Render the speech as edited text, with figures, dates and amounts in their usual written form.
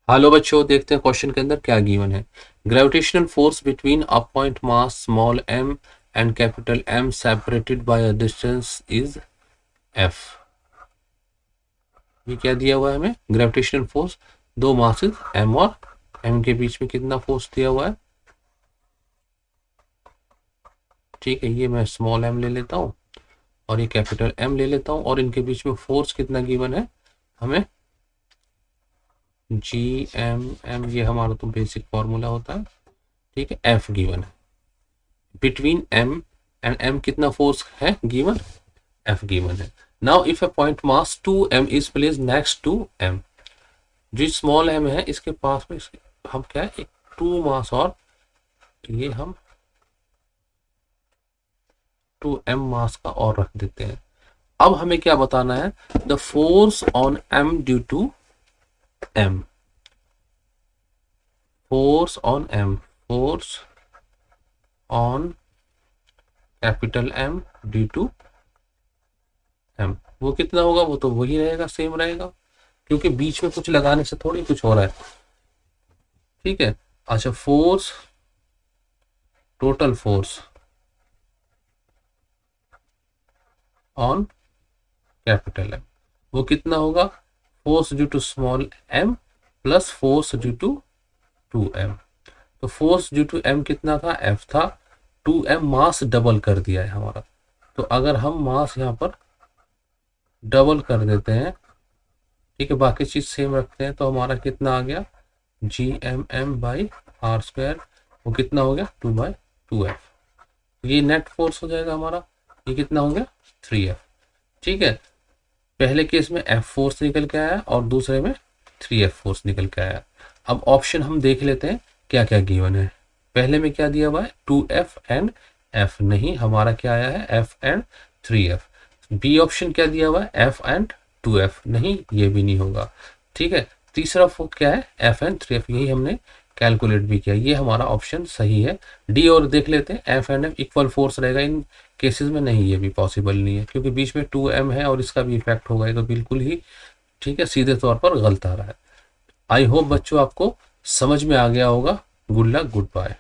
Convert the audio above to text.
Hello बच्चों, देखते हैं क्वेश्चन के अंदर क्या गिवन है। Gravitational force between a point mass small m and capital M separated by a distance is f। ये क्या दिया हुआ है हमें? ग्रेविटेशनल फोर्स, दो मासेस m और m के बीच में कितना फोर्स दिया हुआ है। ठीक है, ये मैं स्मॉल m ले लेता हूँ और ये कैपिटल M ले लेता हूँ, और इनके बीच में फोर्स कितना गिवन है हमें? G m ये हमारा तो बेसिक फॉर्मूला होता है। ठीक है, F गिवन है। बिटवीन m एंड m कितना फोर्स है गिवन? F गिवन है। Now if a point mass 2m is place next to m, जो स्मॉल m है इसके पास में हम क्या है, एक 2 मास और ये हम 2m मास का और रख देते हैं। अब हमें क्या बताना है? The force on m due to m। Force on m, force on capital M due to m, वो कितना होगा? वो तो वही रहेगा, सेम रहेगा, क्योंकि बीच में कुछ लगाने से थोड़ी कुछ हो रहा है। ठीक है, अच्छा, force, total force on capital M, वो कितना होगा? Force due to small m plus force due to 2m। तो फोर्स ड्यू टू m कितना था? F था। 2m मास डबल कर दिया है हमारा, तो अगर हम मास यहाँ पर डबल कर देते हैं, ठीक है, बाकी चीज सेम रखते हैं, तो हमारा कितना आ गया? GMM बाई आर स्क्वायर, वो कितना हो गया? 2/2f। ये नेट फोर्स हो जाएगा हमारा, ये कितना हो गया? 3f। ठीक है, पहले केस में f फोर्स निकल के आया और दूसरे में 3f फोर्स निकल के आया। अब ऑप्शन हम देख लेते हैं क्या क्या गिवन है। पहले में क्या दिया हुआ है? 2f एंड f, नहीं, हमारा क्या आया है? f and 3f। B option क्या दिया हुआ है? f एंड 2f, नहीं, ये भी नहीं होगा। ठीक है, तीसरा क्या है? f एंड 3f, यही हमने कैलकुलेट भी किया, ये हमारा ऑप्शन सही है। डी और देख लेते हैं, F and F equal force रहेगा इन केसेस में, नहीं, ये भी पॉसिबल नहीं है, क्योंकि बीच में 2m है और इसका भी इफेक्ट होगा, ये तो बिल्कुल ही, ठीक है, सीधे तौर पर गलत आ रहा है। आई होप बच्चों आपको समझ में आ गया होगा। Good luck, good bye.